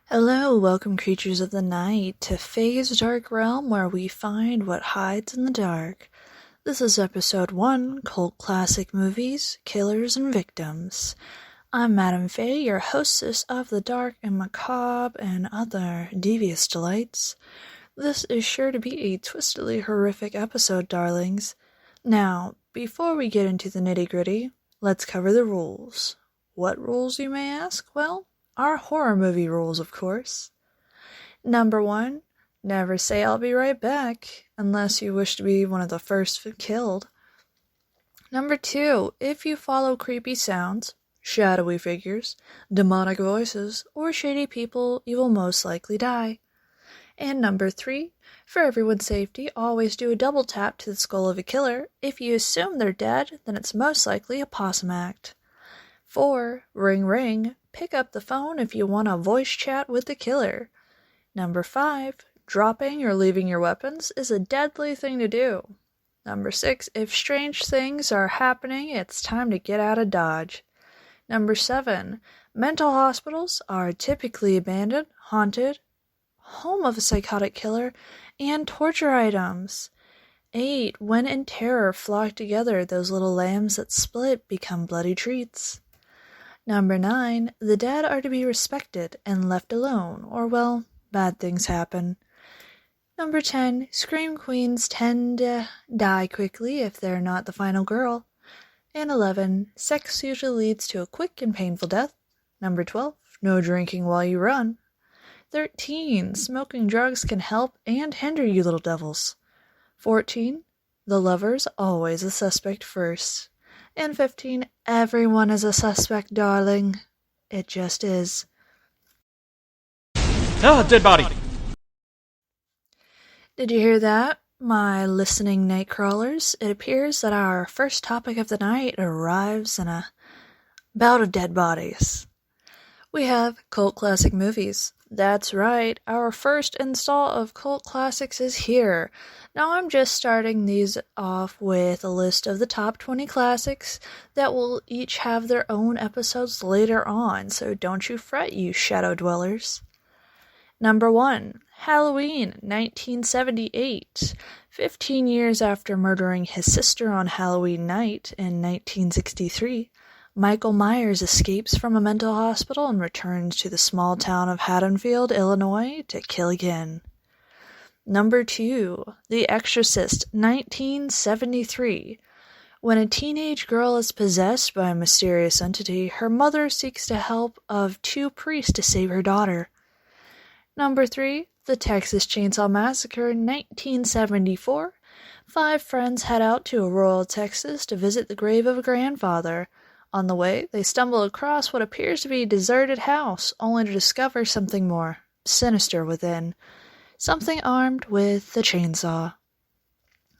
Hello, welcome creatures of the night to Faye's Dark Realm, where we find what hides in the dark. This is episode 1, Cult Classic Movies, Killers and Victims. I'm Madame Faye, your hostess of the dark and macabre and other devious delights. This is sure to be a twistedly horrific episode, darlings. Now, before we get into the nitty-gritty, let's cover the rules. What rules, you may ask? Well, our horror movie rules, of course. Number 1, never say I'll be right back, unless you wish to be one of the first killed. Number 2, if you follow creepy sounds, shadowy figures, demonic voices, or shady people, you will most likely die. And number 3, for everyone's safety, always do a double tap to the skull of a killer. If you assume they're dead, then it's most likely a possum act. 4, ring ring. Pick up the phone if you want a voice chat with the killer. Number 5, dropping or leaving your weapons is a deadly thing to do. Number 6, if strange things are happening, it's time to get out of Dodge. Number 7, mental hospitals are typically abandoned, haunted, home of a psychotic killer, and torture items. 8, when in terror flock together, those little lambs that split become bloody treats. Number 9, the dead are to be respected and left alone, or well, bad things happen. Number 10, scream queens tend to die quickly if they're not the final girl. And 11, sex usually leads to a quick and painful death. Number 12, no drinking while you run. 13, smoking drugs can help and hinder you little devils. 14, the lover's always a suspect first. And 15, everyone is a suspect, darling. It just is. Ah, dead body! Did you hear that, my listening night crawlers? It appears that our first topic of the night arrives in a bout of dead bodies. We have cult classic movies. That's right, our first install of cult classics is here. Now I'm just starting these off with a list of the top 20 classics that will each have their own episodes later on, so don't you fret, you shadow dwellers. Number 1, Halloween, 1978. 15 years after murdering his sister on Halloween night in 1963, Michael Myers escapes from a mental hospital and returns to the small town of Haddonfield, Illinois, to kill again. Number 2, The Exorcist, 1973. When a teenage girl is possessed by a mysterious entity, her mother seeks the help of 2 priests to save her daughter. Number 3, The Texas Chainsaw Massacre, 1974. 5 friends head out to Aurora, Texas to visit the grave of a grandfather. On the way, they stumble across what appears to be a deserted house, only to discover something more sinister within. Something armed with a chainsaw.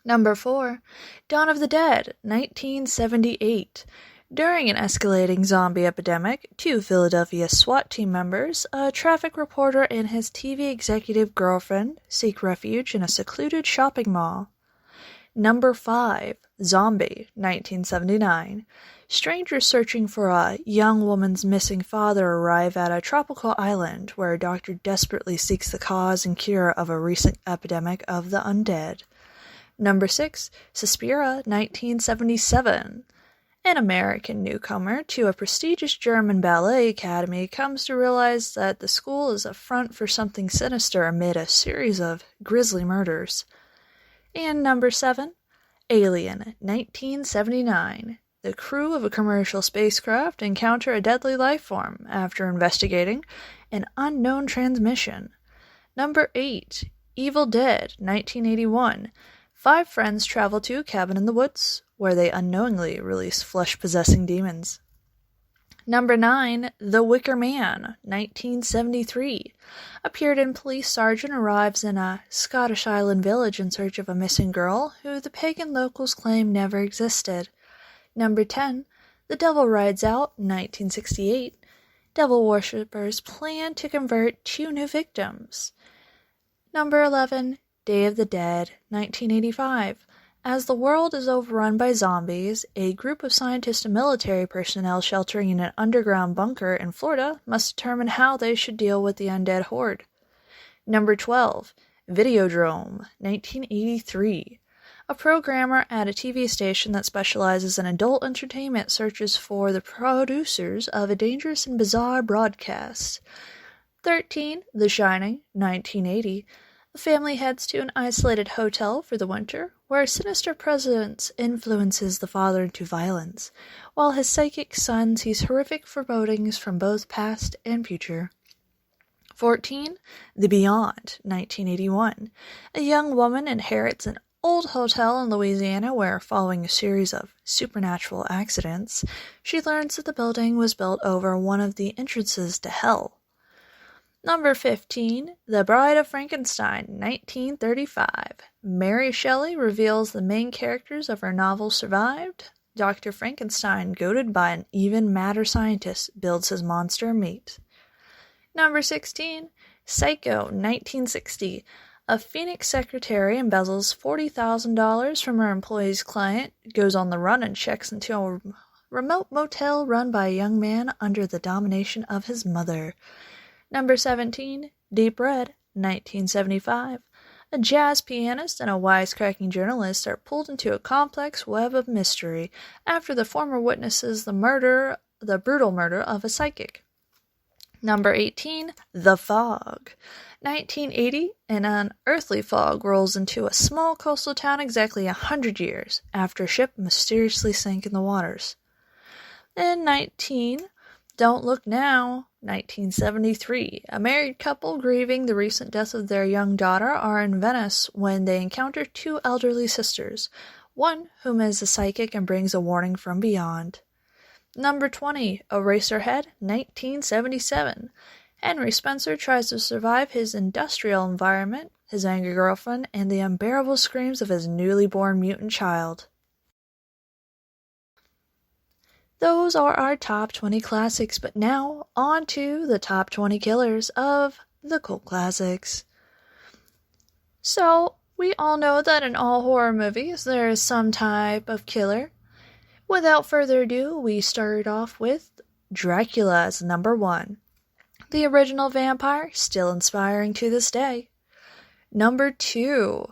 Number 4, Dawn of the Dead, 1978. During an escalating zombie epidemic, 2 Philadelphia SWAT team members, a traffic reporter and his TV executive girlfriend, seek refuge in a secluded shopping mall. Number 5, Zombie, 1979. Strangers searching for a young woman's missing father arrive at a tropical island where a doctor desperately seeks the cause and cure of a recent epidemic of the undead. Number 6, Suspiria, 1977. An American newcomer to a prestigious German ballet academy comes to realize that the school is a front for something sinister amid a series of grisly murders. And number 7, Alien, 1979. The crew of a commercial spacecraft encounter a deadly life form after investigating an unknown transmission. Number 8, Evil Dead, 1981. 5 friends travel to a cabin in the woods, where they unknowingly release flesh-possessing demons. Number 9, The Wicker Man, 1973. A Puritan police sergeant arrives in a Scottish island village in search of a missing girl who the pagan locals claim never existed. Number 10, The Devil Rides Out, 1968. Devil worshippers plan to convert 2 new victims. Number 11, Day of the Dead, 1985. As the world is overrun by zombies, a group of scientists and military personnel sheltering in an underground bunker in Florida must determine how they should deal with the undead horde. Number 12. Videodrome, 1983. A programmer at a TV station that specializes in adult entertainment searches for the producers of a dangerous and bizarre broadcast. 13. The Shining, 1980. The family heads to an isolated hotel for the winter, where a sinister presence influences the father into violence, while his psychic son sees horrific forebodings from both past and future. 14. The Beyond, 1981. A young woman inherits an old hotel in Louisiana where, following a series of supernatural accidents, she learns that the building was built over one of the entrances to hell. Number 15, The Bride of Frankenstein, 1935. Mary Shelley reveals the main characters of her novel survived. Dr. Frankenstein, goaded by an even madder scientist, builds his monster meat. Number 16, Psycho, 1960. A Phoenix secretary embezzles $40,000 from her employee's client, goes on the run and checks into a remote motel run by a young man under the domination of his mother. Number 17, Deep Red, 1975. A jazz pianist and a wisecracking journalist are pulled into a complex web of mystery after the former witnesses the brutal murder of a psychic. Number 18, The Fog. 1980, an unearthly fog rolls into a small coastal town exactly 100 years after a ship mysteriously sank in the waters. Then 19, Don't Look Now. 1973. A married couple grieving the recent death of their young daughter are in Venice when they encounter two elderly sisters, one whom is a psychic and brings a warning from beyond. Number 20. Eraserhead, 1977. Henry Spencer tries to survive his industrial environment, his angry girlfriend, and the unbearable screams of his newly born mutant child. Those are our top 20 classics, but now on to the top 20 killers of the cult classics. So, we all know that in all horror movies there is some type of killer. Without further ado, we start off with Dracula as number 1. The original vampire, still inspiring to this day. Number 2.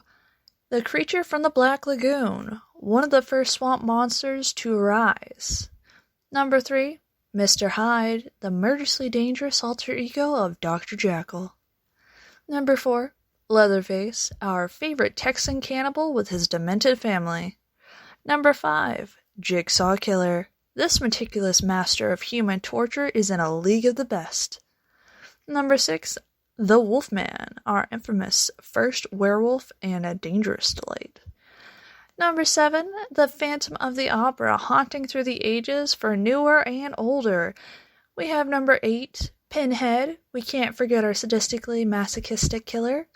The creature from the Black Lagoon, one of the first swamp monsters to arise. Number 3, Mr. Hyde, the murderously dangerous alter ego of Dr. Jekyll. Number 4, Leatherface, our favorite Texan cannibal with his demented family. Number 5, Jigsaw Killer. This meticulous master of human torture is in a league of the best. Number 6, The Wolfman, our infamous first werewolf and a dangerous delight. Number 7, The Phantom of the Opera, haunting through the ages for newer and older. We have number 8, Pinhead. We can't forget our sadistically masochistic killer.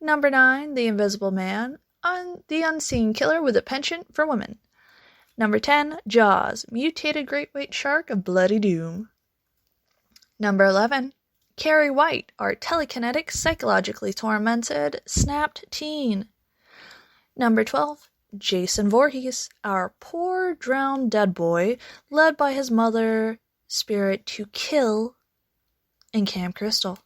Number 9, The Invisible Man, the unseen killer with a penchant for women. Number 10, Jaws, mutated great white shark of bloody doom. Number 11, Carrie White, our telekinetic, psychologically tormented, snapped teen. Number 12, Jason Voorhees, our poor drowned dead boy, led by his mother spirit to kill in Camp Crystal.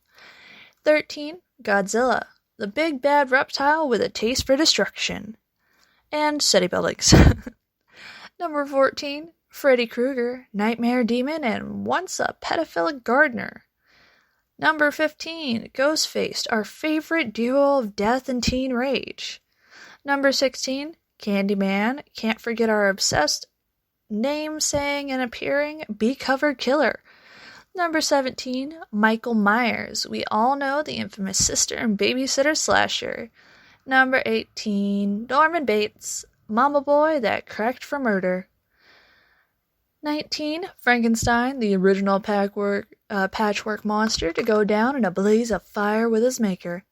13, Godzilla, the big bad reptile with a taste for destruction. And city buildings. Number 14, Freddy Krueger, nightmare demon and once a pedophilic gardener. Number 15, Ghostface, our favorite duo of death and teen rage. Number 16, Candyman, can't forget our obsessed name-saying and appearing bee-covered killer. Number 17, Michael Myers, we all know the infamous sister and babysitter slasher. Number 18, Norman Bates, mama boy that cracked for murder. 19, Frankenstein, the original patchwork monster to go down in a blaze of fire with his maker.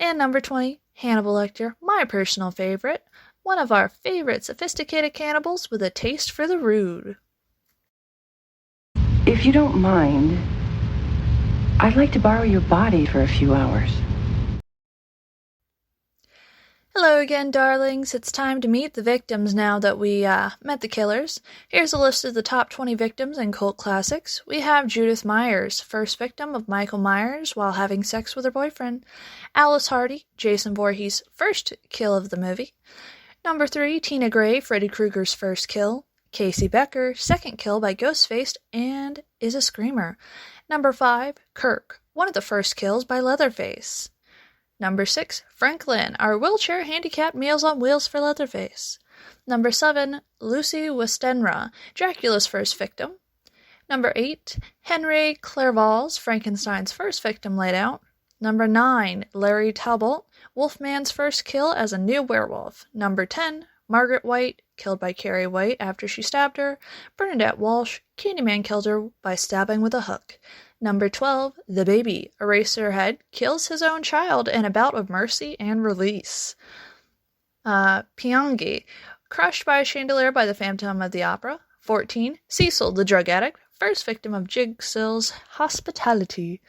And number 20, Hannibal Lecter, my personal favorite, one of our favorite sophisticated cannibals with a taste for the rude. If you don't mind, I'd like to borrow your body for a few hours. Hello again, darlings. It's time to meet the victims now that we met the killers. Here's a list of the top 20 victims in cult classics. We have Judith Myers, first victim of Michael Myers while having sex with her boyfriend. Alice Hardy, Jason Voorhees' first kill of the movie. Number 3, Tina Gray, Freddy Krueger's first kill. Casey Becker, second kill by Ghostface and is a screamer. Number 5, Kirk, one of the first kills by Leatherface. Number 6, Franklin, our wheelchair-handicapped Meals on Wheels for Leatherface. Number 7, Lucy Westenra, Dracula's first victim. Number 8, Henry Clerval's Frankenstein's first victim laid out. Number 9, Larry Talbot, Wolfman's first kill as a new werewolf. Number 10, Margaret White, killed by Carrie White after she stabbed her. Bernadette Walsh, Candyman killed her by stabbing with a hook. Number 12, The Baby, Eraserhead, kills his own child in a bout of mercy and release. Pyongi, crushed by a chandelier by the Phantom of the Opera. 14, Cecil, the drug addict, first victim of Jigsaw's hospitality.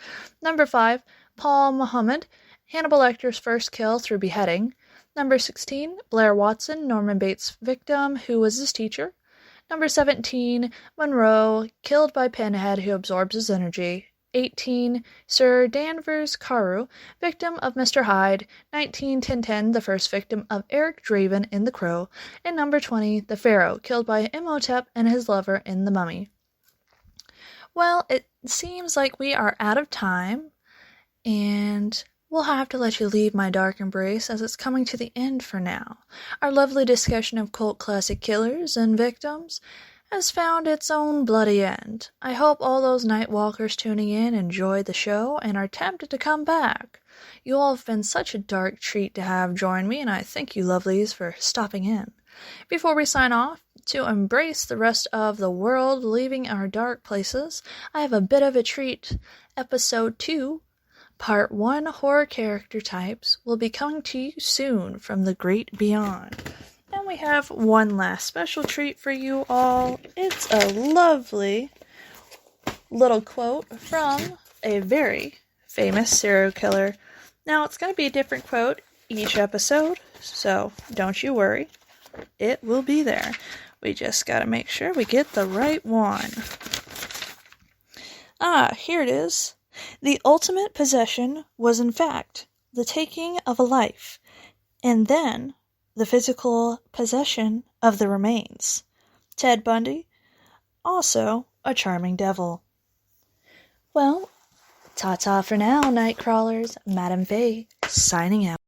Number 5, Paul Muhammad, Hannibal Lecter's first kill through beheading. Number 16, Blair Watson, Norman Bates' victim, who was his teacher. Number 17, Monroe, killed by Pinhead, who absorbs his energy. 18, Sir Danvers Carew, victim of Mr. Hyde. 19, Tintin, the first victim of Eric Draven in The Crow. And number 20, the Pharaoh, killed by Imhotep and his lover in The Mummy. Well, it seems like we are out of time, and we'll have to let you leave my dark embrace as it's coming to the end for now. Our lovely discussion of cult classic killers and victims has found its own bloody end. I hope all those night walkers tuning in enjoyed the show and are tempted to come back. You all have been such a dark treat to have join me, and I thank you lovelies for stopping in. Before we sign off, to embrace the rest of the world leaving our dark places, I have a bit of a treat. Episode 2, Part 1 Horror Character Types will be coming to you soon from the great beyond. And we have one last special treat for you all. It's a lovely little quote from a very famous serial killer. Now, it's going to be a different quote each episode, so don't you worry. It will be there. We just got to make sure we get the right one. Here it is. The ultimate possession was, in fact, the taking of a life, and then the physical possession of the remains. Ted Bundy, also a charming devil. Well, ta-ta for now, night crawlers. Madam Faye, signing out.